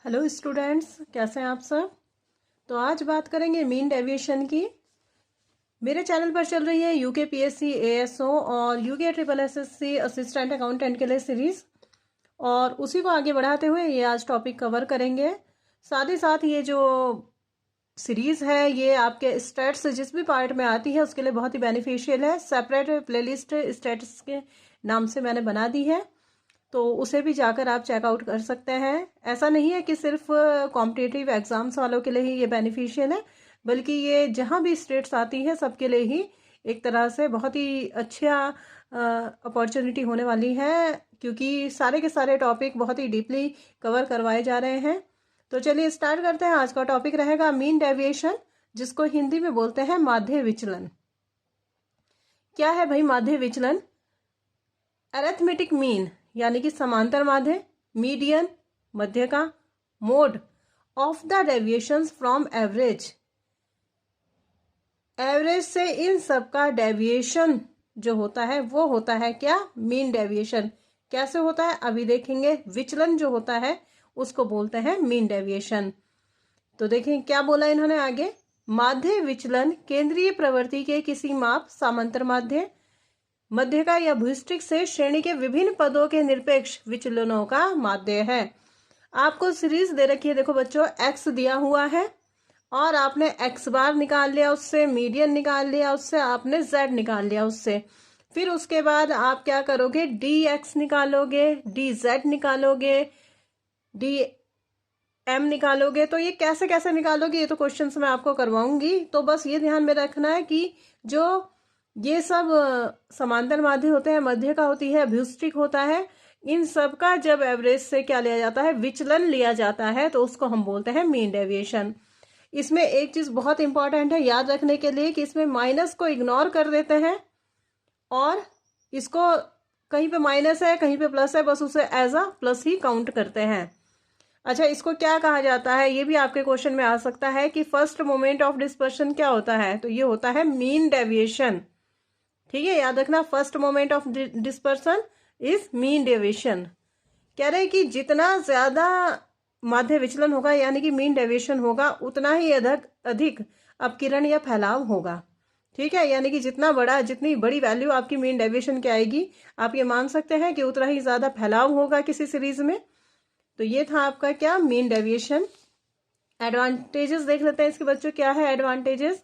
Hello students, कैसे हैं आप सब। तो आज बात करेंगे मीन डेविएशन की। मेरे चैनल पर चल रही है यूके पीएससी एएसओ और UK triple SSC assistant accountant के लिए सीरीज, और उसी को आगे बढ़ाते हुए ये आज टॉपिक कवर करेंगे। साथ ही साथ ये जो सीरीज़ है ये आपके स्टेट्स जिस भी पार्ट में आती है उसके लिए बहुत ही बेनिफिशियल है। सेपरेट प्लेलिस्ट स्टेट्स के नाम से मैंने बना दी है, तो उसे भी जाकर आप चेकआउट कर सकते हैं। ऐसा नहीं है कि सिर्फ कॉम्पिटिटिव एग्जाम्स वालों के लिए ही ये बेनिफिशियल है, बल्कि ये जहाँ भी स्टेट्स आती है सबके लिए ही एक तरह से बहुत ही अच्छा अपॉर्चुनिटी होने वाली है, क्योंकि सारे के सारे टॉपिक बहुत ही डीपली कवर करवाए जा रहे हैं। तो चलिए स्टार्ट करते हैं। आज का टॉपिक रहेगा मीन डेविएशन, जिसको हिंदी में बोलते हैं माध्य विचलन। क्या है भाई माध्य विचलन? अरिथमेटिक मीन यानी कि समांतर माध्य, मीडियन मध्य का, mode of the deviations from average, average से इन सब का डेविएशन जो होता है वो होता है क्या? Mean deviation. कैसे होता है अभी देखेंगे। विचलन जो होता है उसको बोलते हैं मीन डेविएशन। तो देखें क्या बोला इन्होंने आगे। माध्य विचलन केंद्रीय प्रवृत्ति के किसी माप सामांतर माध्य, मध्य का या भूस्टिक से श्रेणी के विभिन्न पदों के निरपेक्ष विचलनों का माध्य है। आपको सीरीज दे रखी है, देखो बच्चों, एक्स दिया हुआ है और आपने एक्स बार निकाल लिया, उससे मीडियन निकाल लिया, उससे आपने जेड निकाल लिया उससे। फिर उसके बाद आप क्या करोगे? डी एक्स निकालोगे, डी जेड निकालोगे, डी एम निकालोगे। तो ये कैसे कैसे निकालोगे ये तो क्वेश्चन मैं आपको करवाऊंगी। तो बस ये ध्यान में रखना है कि जो ये सब समांतर माध्य होते हैं, मध्य का होती है, भूस्टिक होता है, इन सब का जब एवरेज से क्या लिया जाता है? विचलन लिया जाता है, तो उसको हम बोलते हैं मीन डेविएशन। इसमें एक चीज बहुत इंपॉर्टेंट है याद रखने के लिए कि इसमें माइनस को इग्नोर कर देते हैं और इसको कहीं पे माइनस है कहीं पे प्लस है, बस उसे एज अ प्लस ही काउंट करते हैं। अच्छा, इसको क्या कहा जाता है ये भी आपके क्वेश्चन में आ सकता है कि फर्स्ट मोमेंट ऑफ डिस्पर्शन क्या होता है? तो ये होता है मीन डेविएशन। ठीक है, याद रखना, first moment of dispersion is mean deviation. कह रहे हैं कि जितना ज्यादा माध्य विचलन होगा यानी कि मीन डेविएशन होगा, उतना ही अधिक अपकिरण या फैलाव होगा। ठीक है, यानी कि जितनी बड़ी वैल्यू आपकी मीन डेविएशन की आएगी, आप ये मान सकते हैं कि उतना ही ज्यादा फैलाव होगा किसी सीरीज में। तो ये था आपका क्या? Mean deviation. एडवांटेजेस देख लेते हैं इसके बच्चों। क्या है एडवांटेजेस?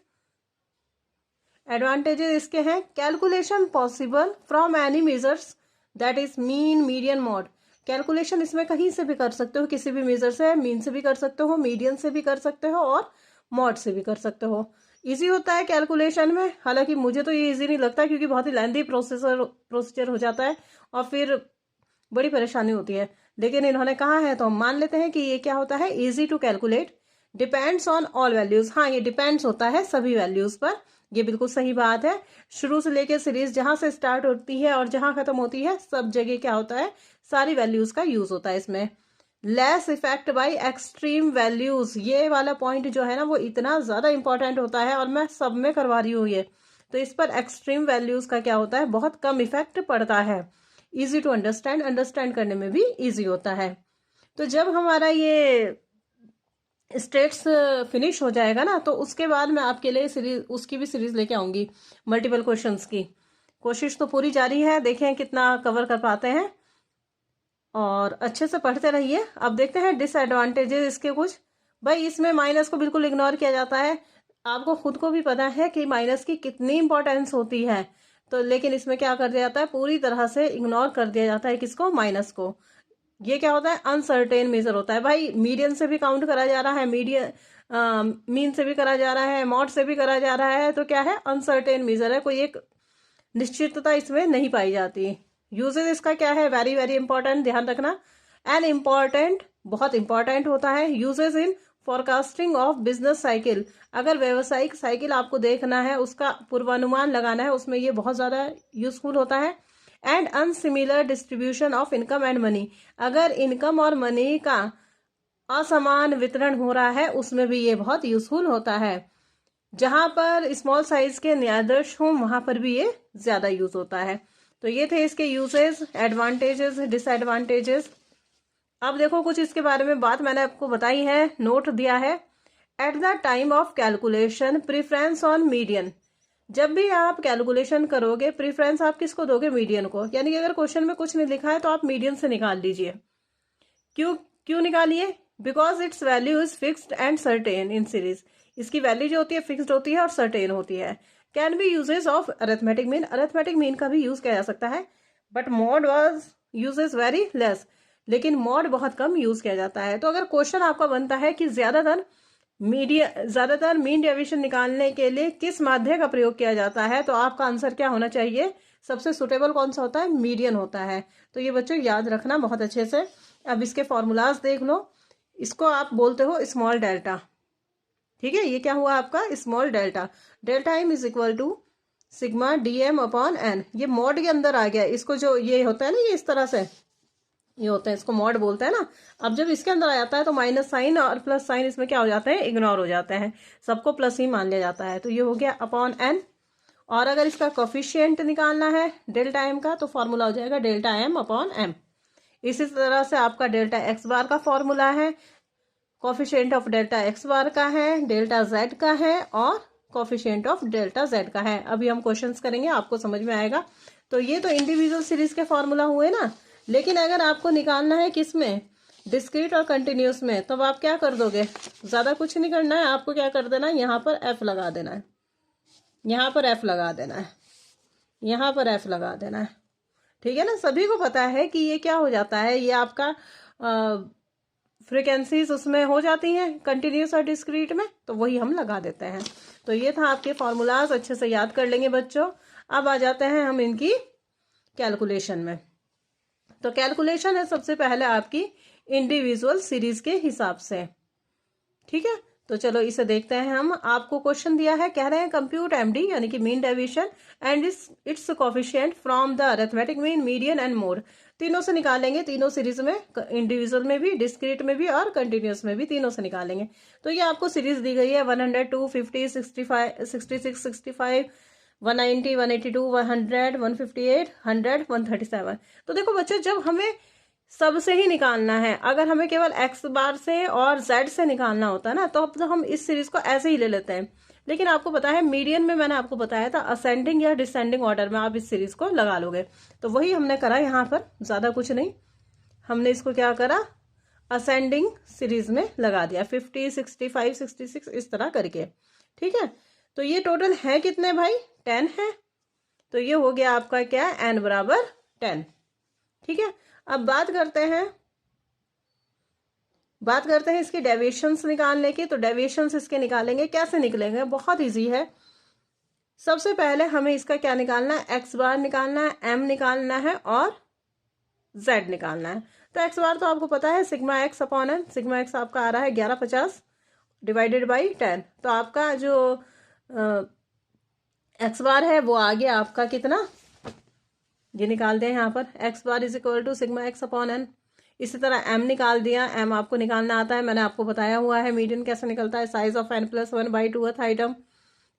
एडवांटेजेस इसके हैं, calculation possible from any measures that is mean, median, mod. Calculation इसमें कहीं से भी कर सकते हो, किसी भी मेजर से, मीन से भी कर सकते हो, मीडियन से भी कर सकते हो और मॉड से भी कर सकते हो। इजी होता है कैलकुलेशन में। हालांकि मुझे तो ये इजी नहीं लगता, क्योंकि बहुत ही लेंथी प्रोसीजर हो जाता है और फिर बड़ी परेशानी होती है। लेकिन इन्होंने कहा है तो हम मान लेते हैं कि ये क्या होता है? Easy to calculate, depends on all values. हाँ, ये डिपेंड्स होता है सभी वैल्यूज पर, ये बिल्कुल सही बात है। शुरू से लेकर सीरीज जहां से स्टार्ट होती है और जहां खत्म होती है, सब जगह क्या होता है? सारी वैल्यूज का यूज होता है इसमें। Less effect bye extreme values, ये वाला पॉइंट जो है ना वो इतना ज्यादा इंपॉर्टेंट होता है और मैं सब में करवा रही हूँ ये। तो इस पर एक्सट्रीम वैल्यूज का क्या होता है? बहुत कम इफेक्ट पड़ता है। इजी टू अंडरस्टैंड करने में भी इजी होता है। तो जब हमारा ये स्टेट्स फिनिश हो जाएगा ना, तो उसके बाद मैं आपके लिए सीरीज, उसकी भी सीरीज लेके आऊंगी मल्टीपल क्वेश्चंस की। कोशिश तो पूरी जारी है, देखें कितना कवर कर पाते हैं और अच्छे से पढ़ते रहिए। अब देखते हैं डिसएडवांटेजेस इसके कुछ। भाई इसमें माइनस को बिल्कुल इग्नोर किया जाता है। आपको खुद को भी पता है कि माइनस की कितनी इंपॉर्टेंस होती है, तो लेकिन इसमें क्या कर दिया जाता है? पूरी तरह से इग्नोर कर दिया जाता है किसको? माइनस को। ये क्या होता है? अनसर्टेन मेजर होता है। भाई मीडियन से भी काउंट करा जा रहा है, मीन से भी करा जा रहा है, मॉड से भी करा जा रहा है, तो क्या है? अनसर्टेन मेजर है, कोई एक निश्चितता इसमें नहीं पाई जाती। यूजेज इसका क्या है? वेरी वेरी इंपॉर्टेंट, ध्यान रखना। एन इम्पॉर्टेंट, बहुत इंपॉर्टेंट होता है। Uses in forecasting of business cycle, अगर व्यवसायिक साइकिल आपको देखना है, उसका पूर्वानुमान लगाना है, उसमें ये बहुत ज्यादा यूजफुल होता है। And unsimilar distribution of income and money, अगर इनकम और मनी का असमान वितरण हो रहा है उसमें भी ये बहुत यूजफुल होता है। जहां पर स्मॉल साइज के न्यायाधीश हों वहां पर भी ये ज्यादा यूज होता है। तो ये थे इसके यूजेस, एडवांटेजेस, डिसएडवांटेजेस। अब देखो कुछ इसके बारे में बात मैंने आपको बताई है, नोट दिया है। At the time of calculation preference on median. जब भी आप कैलकुलेशन करोगे प्रिफरेंस आप किसको दोगे? मीडियन को। यानी कि अगर क्वेश्चन में कुछ नहीं लिखा है तो आप मीडियन से निकाल लीजिए। क्यों क्यों निकालिए? Because it's value is fixed and certain in series. इसकी वैल्यू जो होती है फिक्स्ड होती है और सर्टेन होती है। Can be uses of arithmetic mean. Arithmetic mean का भी यूज किया जा सकता है, but mod was uses very less. लेकिन मॉड बहुत कम यूज किया जाता है। तो अगर क्वेश्चन आपका बनता है कि ज्यादातर मीन डेविएशन निकालने के लिए किस माध्य का प्रयोग किया जाता है, तो आपका आंसर क्या होना चाहिए? सबसे सुटेबल कौन सा होता है? मीडियन होता है। तो ये बच्चों याद रखना बहुत अच्छे से। अब इसके फॉर्मूलाज देख लो। इसको आप बोलते हो स्मॉल डेल्टा। ठीक है, ये क्या हुआ आपका? Small delta. Delta M is equal to sigma D M upon N. ये मॉड के अंदर आ गया। इसको जो ये होता है ना, ये इस तरह से ये होता है, इसको मॉड बोलते हैं ना। अब जब इसके अंदर आ जाता है तो माइनस साइन और प्लस साइन इसमें क्या हो जाते हैं? इग्नोर हो जाते हैं। सबको प्लस ही मान लिया जाता है। तो ये हो गया अपॉन एन। और अगर इसका कोफिशिएंट निकालना है डेल्टा एम का, तो फॉर्मूला हो जाएगा डेल्टा एम अपॉन एम। इसी तरह से आपका डेल्टा एक्स बार का फॉर्मूला है, coefficient of delta x bar का है, डेल्टा जेड का है और कोफिशिएंट ऑफ डेल्टा जेड का है। अभी हम क्वेश्चंस करेंगे, आपको समझ में आएगा। तो ये तो इंडिविजुअल सीरीज के फॉर्मूला हुए ना। लेकिन अगर आपको निकालना है किस में? डिस्क्रीट और कंटिन्यूस में, तो आप क्या कर दोगे? ज्यादा कुछ नहीं करना है, आपको क्या कर देना है? यहाँ पर एफ लगा देना है, यहाँ पर एफ लगा देना है, यहाँ पर एफ लगा देना है। ठीक है ना, सभी को पता है कि ये क्या हो जाता है, ये आपका फ्रीक्वेंसीज उसमें हो जाती हैं कंटिन्यूस और डिस्क्रीट में, तो वही हम लगा देते हैं। तो ये था आपके फॉर्मूलाज, अच्छे से याद कर लेंगे बच्चों। अब आ जाते हैं हम इनकी कैलकुलेशन में। तो कैलकुलेशन है सबसे पहले आपकी इंडिविजुअल सीरीज के हिसाब से। ठीक है, तो चलो इसे देखते हैं हम। आपको क्वेश्चन दिया है, कह रहे हैं कंप्यूट एमडी यानी कि mean deviation and it's coefficient from the arithmetic mean, median and mode. तीनों से निकालेंगे, तीनों सीरीज में, इंडिविजुअल में भी, डिस्क्रीट में भी और कंटिन्यूस में भी, तीनों से निकालेंगे। तो ये आपको सीरीज दी गई है 100, 250, 65, 66, 65, 190, 182, 100, 158, 100, 137। तो देखो बच्चों, जब हमें सबसे ही निकालना है, अगर हमें केवल एक्स बार से और जेड से निकालना होता है ना, तो अब तो हम इस सीरीज को ऐसे ही ले लेते हैं। लेकिन आपको पता है मीडियन में मैंने आपको बताया था असेंडिंग या डिसेंडिंग ऑर्डर में आप इस सीरीज को लगा लोगे। तो वही हमने करा यहाँ पर, ज्यादा कुछ नहीं। हमने इसको क्या करा? असेंडिंग सीरीज में लगा दिया, 50, 65, 66 इस तरह करके। ठीक है, तो ये टोटल है कितने भाई? 10 है। तो ये हो गया आपका क्या? n बराबर 10। ठीक है, अब बात करते हैं इसके डेविएशंस निकालने की। तो डेविएशंस इसके निकालेंगे, कैसे निकलेंगे? बहुत इजी है। सबसे पहले हमें इसका क्या निकालना है? एक्स बार निकालना है, एम निकालना है और जेड निकालना है। तो एक्स बार तो आपको पता है sigma X upon N. Sigma X आपका आ रहा है 1150 डिवाइडेड बाई 10। तो आपका जो एक्स बार है वो आ गया आपका कितना? ये निकाल दें यहाँ पर, X bar is equal to sigma X upon N. इसी तरह एम निकाल दिया। एम आपको निकालना आता है, मैंने आपको बताया हुआ है मीडियन कैसे निकलता है। Size of N plus 1/2th item,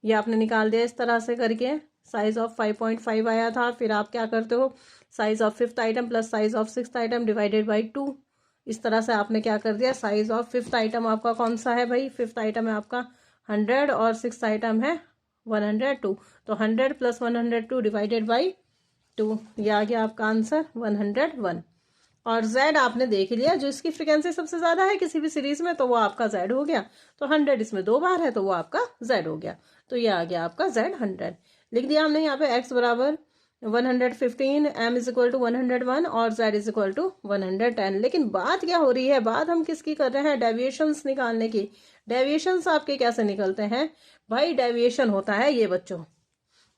ये आपने निकाल दिया इस तरह से करके। साइज ऑफ 5.5 आया था। फिर आप क्या करते हो? Size of 5th item plus size of 6th item divided by 2। इस तरह से आपने क्या कर दिया? साइज ऑफ 5th आइटम आपका कौन सा है भाई? 5th आइटम है आपका 100 और 6th आइटम है 102। तो 100 प्लस 102 डिवाइडेड बाई 2, ये आ गया आपका आंसर 101। और z आपने देख लिया, जो इसकी फ्रीक्वेंसी सबसे ज्यादा है किसी भी सीरीज में, तो वो आपका z हो गया। तो 100 इसमें 2 बार है, तो वो आपका z हो गया। तो ये आ गया आपका z 100। लिख दिया हमने यहाँ पे x बराबर 115, m इज इक्वल टू 101 और z इज इक्वल टू 110। लेकिन बात क्या हो रही है? बात हम किसकी कर रहे हैं? डेविएशंस निकालने की। डेविएशंस आपके कैसे निकलते हैं भाई? डेविएशन होता है ये बच्चों।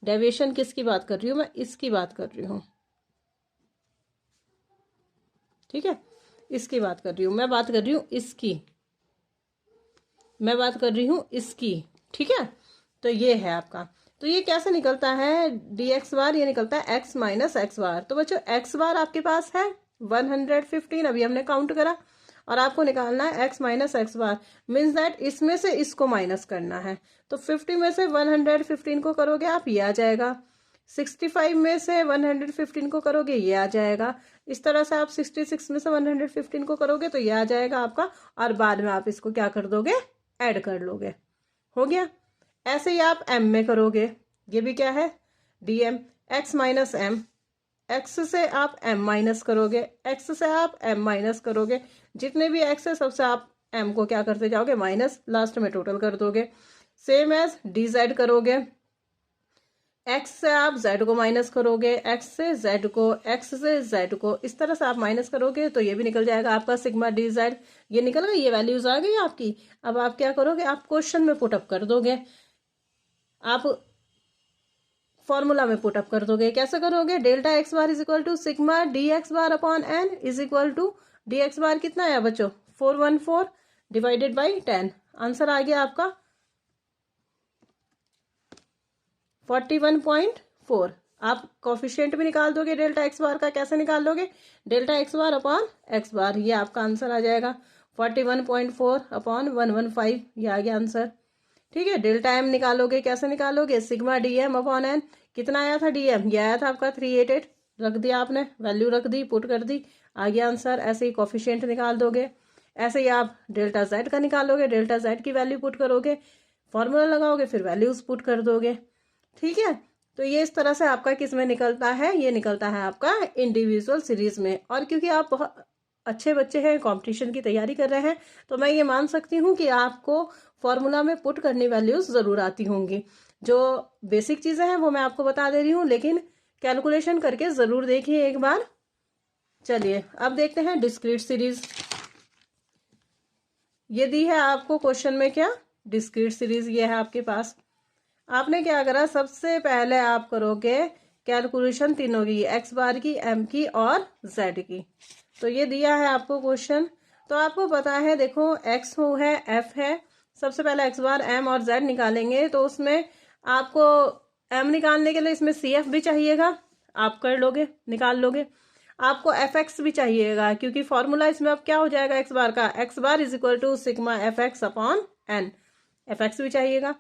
डेविएशन किसकी बात कर रही हूँ मैं? इसकी बात कर रही हूँ। ठीक है, इसकी बात कर रही हूँ मैं, बात कर रही हूँ इसकी, मैं बात कर रही हूँ इसकी। ठीक है, तो ये है आपका। तो ये कैसे निकलता है? dx बार ये निकलता है x माइनस एक्स बार। तो बच्चों x बार आपके पास है 115, अभी हमने काउंट करा, और आपको निकालना है x minus x bar. Means that इसमें से इसको माइनस करना है। तो 50 में से 115 को करोगे आप, ये आ जाएगा। 65 में से 115 को करोगे ये आ जाएगा। इस तरह से आप 66 में से 115 को करोगे तो ये आ जाएगा आपका, और बाद में आप इसको क्या कर दोगे, ऐड कर लोगे। हो गया। ऐसे ही आप m में करोगे, ये भी क्या है, dm, x minus m, x से आप m माइनस करोगे, x से आप m माइनस करोगे, जितने भी x है सबसे आप m को क्या करते जाओगे, माइनस, लास्ट में टोटल कर दोगे। सेम एज dz करोगे, x से आप z को माइनस करोगे, x से z को, x से z को, इस तरह से आप माइनस करोगे तो ये भी निकल जाएगा आपका सिग्मा dz। ये निकल गई, ये वैल्यूज आ गई आपकी। अब आप क्या करोगे, आप क्वेश्चन में पुटअप कर दोगे, आप फॉर्मूला में पुटअप कर दोगे। कैसे करोगे, delta x bar is equal to sigma d x bar upon n is equal to d x bar कितना है बच्चों, 414 डिवाइडेड बाई 10। आंसर आ गया आपका 41.4। आप कोफिशिएंट भी निकाल दोगे डेल्टा एक्स बार का। कैसे निकाल दोगे, delta x bar upon x bar, ये आपका आंसर आ जाएगा 41.4 अपॉन 115, ये आ गया आंसर। ठीक है। डेल्टा एम निकालोगे, कैसे निकालोगे, sigma D M upon N, कितना आया था डी एम, ये आया था आपका 388, रख दिया आपने, वैल्यू रख दी, पुट कर दी, आ गया आंसर। ऐसे ही कोफिशिएंट निकाल दोगे। ऐसे ही आप डेल्टा जेड का निकालोगे, डेल्टा जेड की वैल्यू पुट करोगे, फॉर्मूला लगाओगे, फिर वैल्यूज पुट कर दोगे। ठीक है। तो ये इस तरह से आपका किस में निकलता है, ये निकलता है आपका इंडिविजुअल सीरीज में। और क्योंकि आप बहुत अच्छे बच्चे हैं, कंपटीशन की तैयारी कर रहे हैं, तो मैं ये मान सकती हूँ कि आपको फॉर्मूला में पुट करनी वैल्यूज जरूर आती होंगी। जो बेसिक चीजें हैं वो मैं आपको बता दे रही हूँ, लेकिन कैलकुलेशन करके जरूर देखिए एक बार। चलिए अब देखते हैं डिस्क्रीट सीरीज। ये दी है आपको क्वेश्चन में, क्या, डिस्क्रीट सीरीज ये है आपके पास। आपने क्या करा, सबसे पहले आप करोगे कैलकुलेशन तीनों की, एक्स बार की, एम की और जेड की। तो ये दिया है आपको क्वेश्चन, तो आपको पता है, देखो एक्स हो है, एफ है, सबसे पहले एक्स बार, एम और जेड निकालेंगे। तो उसमें आपको एम निकालने के लिए इसमें सी एफ भी चाहिएगा, आप कर लोगे, निकाल लोगे। आपको एफ एक्स भी चाहिएगा, क्योंकि फॉर्मूला इसमें अब क्या हो जाएगा एक्स बार का, X bar is equal to sigma F X upon N, F X भी चाहिएगा।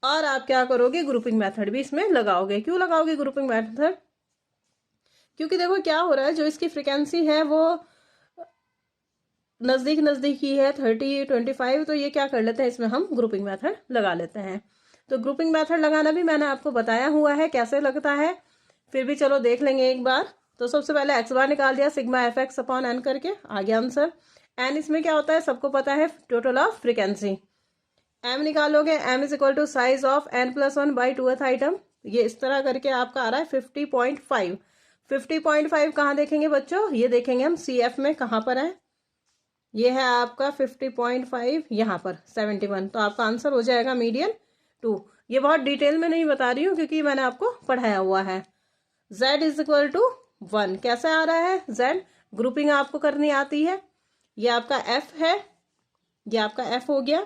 और आप क्या करोगे, ग्रुपिंग मेथड भी इसमें लगाओगे। क्यों लगाओगे ग्रुपिंग मेथड, क्योंकि देखो क्या हो रहा है, जो इसकी फ्रिक्वेंसी है वो नजदीक नजदीक ही है, 30, 25, तो ये क्या कर लेते हैं, इसमें हम ग्रुपिंग मेथड लगा लेते हैं। तो ग्रुपिंग मेथड लगाना भी मैंने आपको बताया हुआ है कैसे लगता है, फिर भी चलो देख लेंगे एक बार। तो सबसे पहले एक्स बार निकाल दिया, sigma F X upon N करके, आ गया आंसर। एन इसमें क्या होता है, सबको पता है, टोटल ऑफ फ्रिक्वेंसी। एम निकालोगे, M is equal to size of N plus 1 by 2th item, ये इस तरह करके आपका आ रहा है 50.5। 50.5 कहाँ देखेंगे बच्चों, ये देखेंगे हम सी एफ में, कहाँ पर है, ये है आपका 50.5, यहाँ पर 71। तो आपका आंसर हो जाएगा मीडियन 2। ये बहुत डिटेल में नहीं बता रही हूँ क्योंकि मैंने आपको पढ़ाया हुआ है। z इज इक्वल टू 1 कैसे आ रहा है, z ग्रुपिंग आपको करनी आती है। ये आपका f है, ये आपका f हो गया।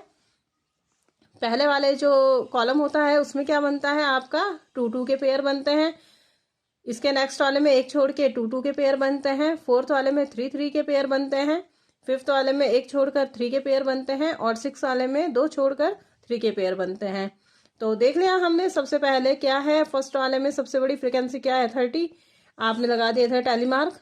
पहले वाले जो कॉलम होता है उसमें क्या बनता है आपका, 2 2 के पेयर बनते हैं। इसके नेक्स्ट वाले में एक छोड़ के 2 2 के पेयर बनते हैं। 4th वाले में 3 3 के पेयर बनते हैं। 5th वाले में एक छोड़कर 3 के पेयर बनते हैं। और 6 वाले में 2 छोड़कर 3 के पेयर बनते हैं। तो देख लिया हमने। सबसे पहले क्या है, फर्स्ट वाले में सबसे बड़ी फ्रिक्वेंसी क्या है, 30। आपने लगा दिया इधर टैली मार्क,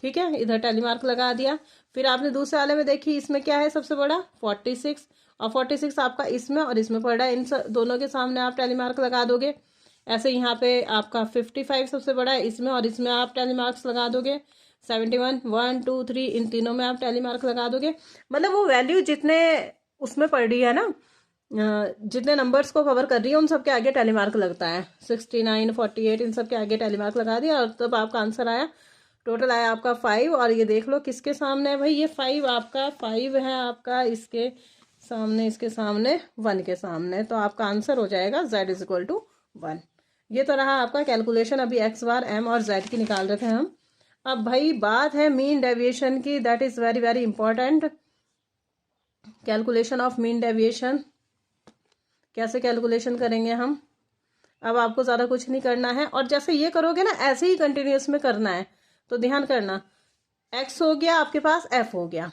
ठीक है, इधर टैली मार्क लगा दिया। फिर आपने दूसरे वाले में देखी, इसमें क्या है सबसे बड़ा, 46, और 46 आपका इसमें और इसमें पड़ रहा है, इन दोनों के सामने आप टैली मार्क लगा दोगे। ऐसे यहाँ पे आपका 55 सबसे बड़ा है, इसमें और इसमें आप टैली मार्क्स लगा दोगे। 71, 1 2 3 इन तीनों में आप टैली मार्क लगा दोगे। मतलब वो वैल्यू जितने उसमें पड़ रही है ना, जितने नंबर्स को कवर कर रही है उन सब के आगे टैली मार्क लगता है। 69, 48 इन सब के आगे टैली मार्क लगा दिया और तब आपका आंसर आया। टोटल आया आपका 5। और ये देख लो किसके सामने है भाई, ये 5 आपका 5 है आपका इसके सामने, इसके सामने 1 के सामने। तो आपका आंसर हो जाएगा z इज इक्वल टू 1। ये तो रहा आपका कैलकुलेशन। अभी x बार, m और z की निकाल रहे थे हम। अब भाई बात है मीन डेविएशन की, that is very very important. Calculation of mean deviation कैसे कैलकुलेशन करेंगे हम। अब आपको ज़्यादा कुछ नहीं करना है, और जैसे ये करोगे ना ऐसे ही कंटिन्यूस में करना है। तो ध्यान करना, x हो गया आपके पास, f हो गया,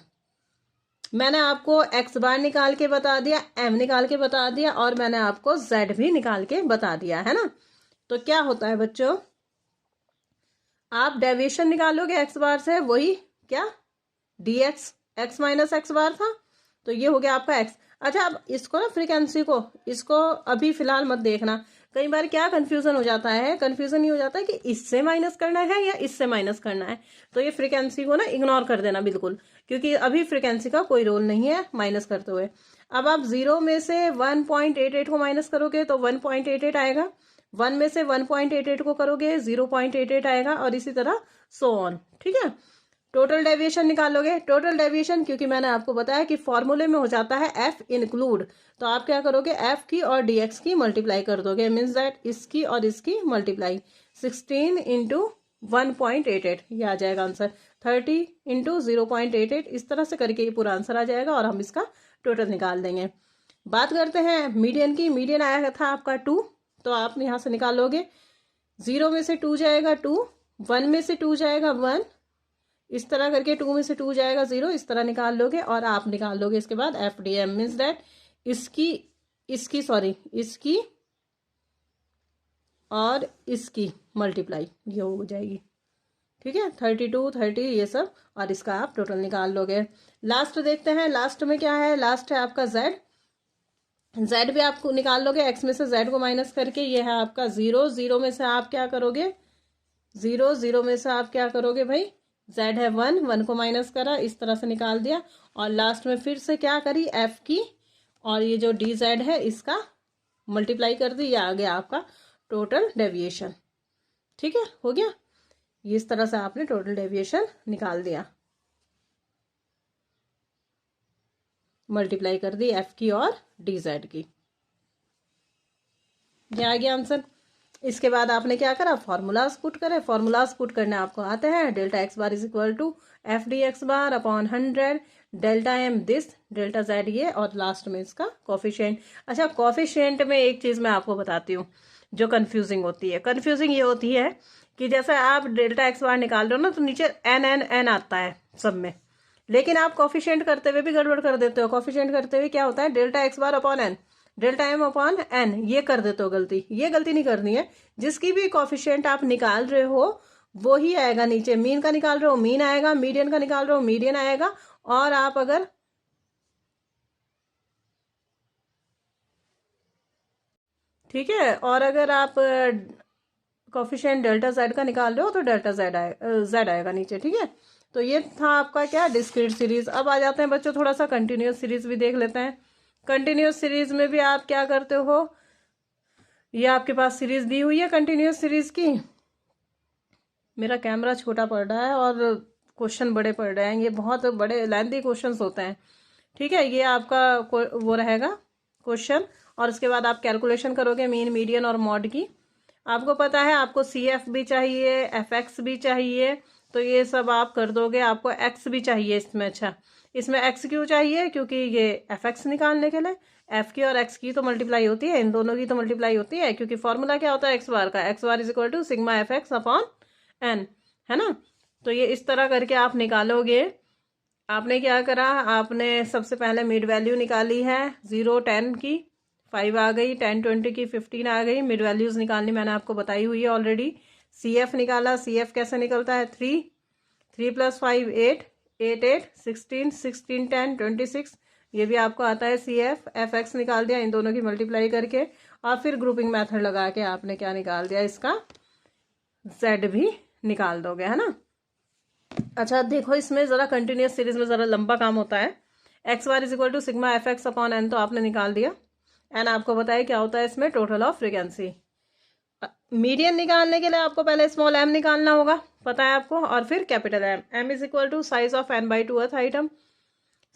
मैंने आपको एक्स बार निकाल के बता दिया, एम निकाल के बता दिया, और मैंने आपको जेड भी निकाल के बता दिया है ना। तो क्या होता है बच्चों, आप डेविएशन निकालोगे एक्स बार से, वही क्या d x, x minus x bar था, तो ये हो गया आपका एक्स। अच्छा, अब इसको ना फ्रीक्वेंसी को, इसको अभी फिलहाल मत देखना। कई बार क्या कंफ्यूजन हो जाता है, कंफ्यूजन ये हो जाता है कि इससे माइनस करना है या इससे माइनस करना है। तो ये फ्रीक्वेंसी को ना इग्नोर कर देना बिल्कुल, क्योंकि अभी फ्रीक्वेंसी का कोई रोल नहीं है माइनस करते हुए। अब आप 0 में से 1.88 को माइनस करोगे तो 1.88 आएगा, 1 में से 1.88 को करोगे 0.88 आएगा, और इसी तरह सो ऑन। ठीक है, टोटल डेविएशन निकालोगे। टोटल डेविएशन, क्योंकि मैंने आपको बताया कि फॉर्मूले में हो जाता है एफ इंक्लूड, तो आप क्या करोगे, एफ की और डीएक्स की मल्टीप्लाई कर दोगे, मीन्स दैट इसकी और इसकी मल्टीप्लाई, 16 इंटू 1.88, ये आ जाएगा आंसर। 30 इंटू 0.88, इस तरह से करके ये पूरा आंसर आ जाएगा, और हम इसका टोटल निकाल देंगे। बात करते हैं मीडियन की। मीडियन आया था आपका 2, तो आप यहाँ से निकालोगे, 0 में से 2 जाएगा 2, 1 में से 2 जाएगा 1, इस तरह करके 2 में से 2 जाएगा 0, इस तरह निकाल लोगे, और आप निकाल लोगे इसके बाद F D M, means that इसकी और इसकी मल्टीप्लाई ये हो जाएगी। ठीक है, 32, 30 ये सब, और इसका आप टोटल निकाल लोगे। लास्ट देखते हैं, लास्ट में क्या है, लास्ट है आपका जेड। जेड भी आपको निकाल लोगे, एक्स में से जेड को माइनस करके, ये है आपका 0, 0 में से आप क्या करोगे, 0, 0 में से आप क्या करोगे भाई, जेड है 1, 1 को माइनस करा, इस तरह से निकाल दिया, और लास्ट में फिर से क्या करी, एफ की और ये जो डी जेड है इसका मल्टीप्लाई कर दी, ये आ गया आपका टोटल डेविएशन। ठीक है, हो गया, ये इस तरह से आपने टोटल डेविएशन निकाल दिया, मल्टीप्लाई कर दी एफ की और डी जेड की, ये आ गया आंसर। इसके बाद आपने क्या करा, फॉर्मूलाज पुट करे। फॉर्मूलाज पुट करने आपको आते हैं, delta x bar is equal to F D x bar upon 100, delta M this, delta Z ये, और लास्ट में इसका कॉफिशिएंट। अच्छा, कॉफिशिएंट में एक चीज मैं आपको बताती हूँ जो कंफ्यूजिंग होती है। कंफ्यूजिंग ये होती है कि जैसे आप डेल्टा एक्स बार निकाल रहे हो ना, तो नीचे एन एन एन आता है सब में, लेकिन आप कॉफिशिएंट करते हुए भी गड़बड़ कर देते हो। कॉफिशिएंट करते हुए क्या होता है, delta x bar upon N, delta M upon N, ये कर देते हो गलती। ये गलती नहीं करनी है, जिसकी भी कॉफिशिएंट आप निकाल रहे हो वो ही आएगा नीचे। मीन का निकाल रहे हो मीन आएगा, मीडियन का निकाल रहे हो मीडियन आएगा, और आप अगर ठीक है, और अगर आप कॉफिशिएंट डेल्टा जेड का निकाल रहे हो तो डेल्टा जेड आएगा नीचे। ठीक है, तो ये था आपका क्या, डिस्क्रीट सीरीज। अब आ जाते हैं बच्चों थोड़ा सा कंटिन्यूस सीरीज भी देख लेते हैं। कंटिन्यूस सीरीज में भी आप क्या करते हो, ये आपके पास सीरीज दी हुई है कंटिन्यूस सीरीज की। मेरा कैमरा छोटा पड़ रहा है और क्वेश्चन बड़े पड़ रहे हैं, ये बहुत बड़े लेंथी क्वेश्चंस होते हैं। ठीक है, ये आपका वो रहेगा क्वेश्चन, और उसके बाद आप कैलकुलेशन करोगे मीन, मीडियन और मॉड की। आपको पता है आपको सी एफ भी चाहिए, एफ एक्स भी चाहिए, तो ये सब आप कर दोगे। आपको एक्स भी चाहिए इसमें। अच्छा, इसमें एक्स क्यों चाहिए, क्योंकि ये एफ एक्स निकालने के लिए एफ की और एक्स की तो मल्टीप्लाई होती है, इन दोनों की तो मल्टीप्लाई होती है, क्योंकि फॉर्मूला क्या होता है एक्स बार का, X bar is equal to sigma F X upon N, है ना। तो ये इस तरह करके आप निकालोगे। आपने क्या करा, आपने सबसे पहले मिड वैल्यू निकाली है 0, 10 की, 5 आ गई, 10, 20 की 15 आ गई। मिड वैल्यूज निकालनी मैंने आपको बताई हुई है ऑलरेडी। सी एफ निकाला, सी एफ कैसे निकलता है, 3, 3 + 5 8, 8 8 16, 16 10 26, ये भी आपको आता है सी एफ। एफ एक्स निकाल दिया इन दोनों की मल्टीप्लाई करके, और फिर ग्रुपिंग मेथड लगा के आपने क्या निकाल दिया, इसका जेड भी निकाल दोगे, है ना। अच्छा देखो, इसमें ज़रा कंटिन्यूस सीरीज में ज़रा लंबा काम होता है। X bar is equal to sigma F X upon N, तो आपने निकाल दिया। एन आपको बताया क्या होता है इसमें, टोटल ऑफ फ्रीक्वेंसी। मीडियन निकालने के लिए आपको पहले स्मॉल एम निकालना होगा, पता है आपको, और फिर capital M. M is equal to size of N by 2th item,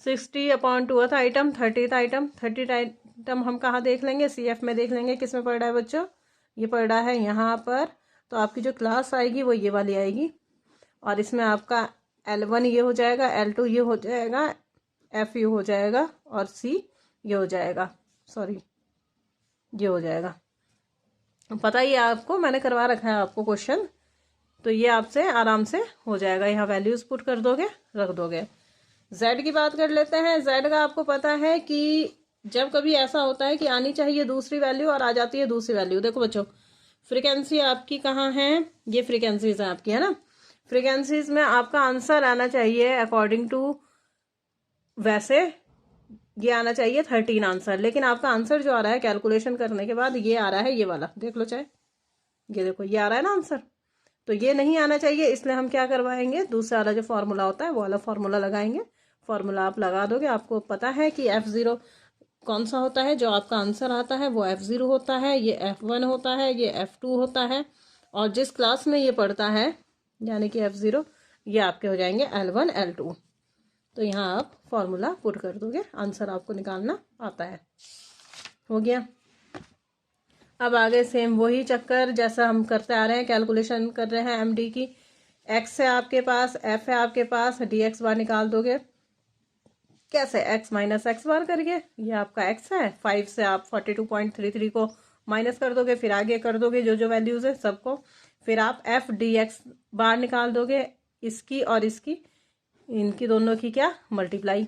60 upon 2th item, 30th item. 30th item हम कहाँ देख लेंगे, सी एफ में देख लेंगे। किस में पड़ रहा है बच्चों, ये पड़ रहा है यहाँ पर। तो आपकी जो क्लास आएगी वो ये वाली आएगी, और इसमें आपका L1 ये हो जाएगा, L2 ये हो जाएगा, F ये हो जाएगा, और C ये हो जाएगा, सॉरी ये हो जाएगा। पता ही है आपको, मैंने करवा रखा है आपको क्वेश्चन, तो ये आपसे आराम से हो जाएगा। यहाँ वैल्यूज पुट कर दोगे, रख दोगे। जेड की बात कर लेते हैं। जेड का आपको पता है कि जब कभी ऐसा होता है कि आनी चाहिए दूसरी वैल्यू और आ जाती है दूसरी वैल्यू। देखो बच्चों, फ्रीक्वेंसी आपकी कहाँ है, ये फ्रीक्वेंसीज है आपकी, है ना। फ्रीक्वेंसीज में आपका आंसर आना चाहिए अकॉर्डिंग टू, वैसे ये आना चाहिए 13 आंसर, लेकिन आपका आंसर जो आ रहा है कैलकुलेशन करने के बाद ये आ रहा है ये वाला, देख लो चाहे, ये देखो ये आ रहा है ना आंसर। तो ये नहीं आना चाहिए, इसलिए हम क्या करवाएंगे, दूसरा वाला जो फॉर्मूला होता है वो वाला फॉर्मूला लगाएंगे। फॉर्मूला आप लगा दोगे, आपको पता है कि F0 कौन सा होता है, जो आपका आंसर आता है वो F0 होता है, ये F1 होता है, ये F2 होता है, और जिस क्लास में ये पढ़ता है यानी कि F0, ये आपके हो जाएंगे L1 L2। तो यहाँ आप फॉर्मूला पुट कर दोगे, आंसर आपको निकालना आता है। हो गया। अब आगे सेम वही चक्कर जैसा हम करते आ रहे हैं, कैलकुलेशन कर रहे हैं MD की। x है आपके पास, f है आपके पास, dx बार निकाल दोगे कैसे, x माइनस एक्स बार करके, ये आपका x है, 5 से आप 42.33 को माइनस कर दोगे, फिर आगे कर दोगे जो जो वैल्यूज है सबको, फिर आप f dx बार निकाल दोगे, इसकी और इसकी, इनकी दोनों की क्या मल्टीप्लाई,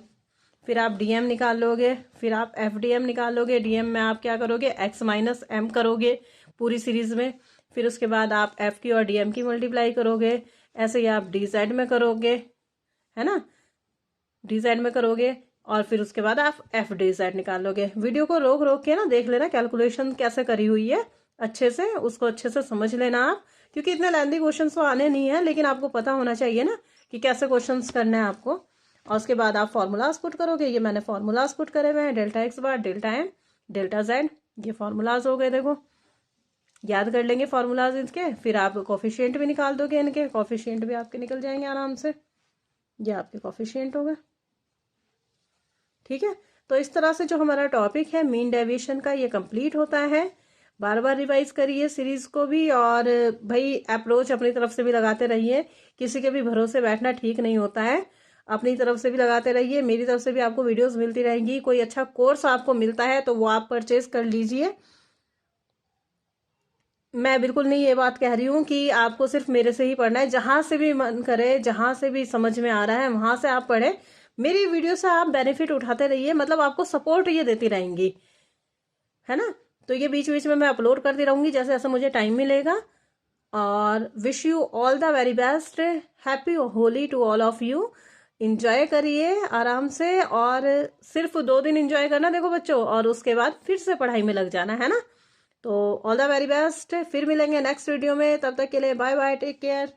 फिर आप dm निकाल लोगे, फिर आप fdm निकाल लोगे। dm में आप क्या करोगे, x माइनस m करोगे पूरी सीरीज में, फिर उसके बाद आप f की और dm की मल्टीप्लाई करोगे, ऐसे ही आप dz में करोगे, है ना, dz में करोगे, और फिर उसके बाद आप f dz निकाल लोगे। वीडियो को रोक रोक के ना देख लेना कैलकुलेशन कैसे करी हुई है, अच्छे से उसको अच्छे से समझ लेना आप, क्योंकि इतने लेंथी क्वेश्चन तो आने नहीं है, लेकिन आपको पता होना चाहिए ना कि कैसे क्वेश्चन करने हैं आपको। और उसके बाद आप फॉर्मूलाज पुट करोगे, ये मैंने फॉर्मूलाज पुट करे हुए हैं, डेल्टा एक्स बार, डेल्टा एम, डेल्टा जेड, ये फॉर्मूलाज हो गए। देखो याद कर लेंगे फॉर्मूलाज इनके, फिर आप कोफिशिएंट भी निकाल दोगे, इनके कोफिशिएंट भी आपके निकल जाएंगे आराम से, ये आपके कोफिशिएंट हो गए। ठीक है, तो इस तरह से जो हमारा टॉपिक है मीन डेविएशन का, ये कंप्लीट होता है। बार बार रिवाइज करिए सीरीज को भी, और भाई अप्रोच अपनी तरफ से भी लगाते रहिए, किसी के भी भरोसे बैठना ठीक नहीं होता है, अपनी तरफ से भी लगाते रहिए, मेरी तरफ से भी आपको वीडियोस मिलती रहेंगी। कोई अच्छा कोर्स आपको मिलता है तो वो आप परचेज कर लीजिए। मैं बिल्कुल नहीं ये बात कह रही हूँ कि आपको सिर्फ मेरे से ही पढ़ना है, जहां से भी मन करे, जहां से भी समझ में आ रहा है वहां से आप पढ़े, मेरी वीडियो से आप बेनिफिट उठाते रहिए, मतलब आपको सपोर्ट ये देती रहेंगी, है ना। तो ये बीच बीच में मैं अपलोड करती रहूंगी जैसे जैसे मुझे टाइम मिलेगा। और wish you all the very best, happy Holi to all of you. Enjoy करिए आराम से, और सिर्फ 2 दिन इंजॉय करना देखो बच्चों, और उसके बाद फिर से पढ़ाई में लग जाना, है ना। तो ऑल द वेरी बेस्ट, फिर मिलेंगे नेक्स्ट वीडियो में, तब तक के लिए बाय बाय, टेक केयर।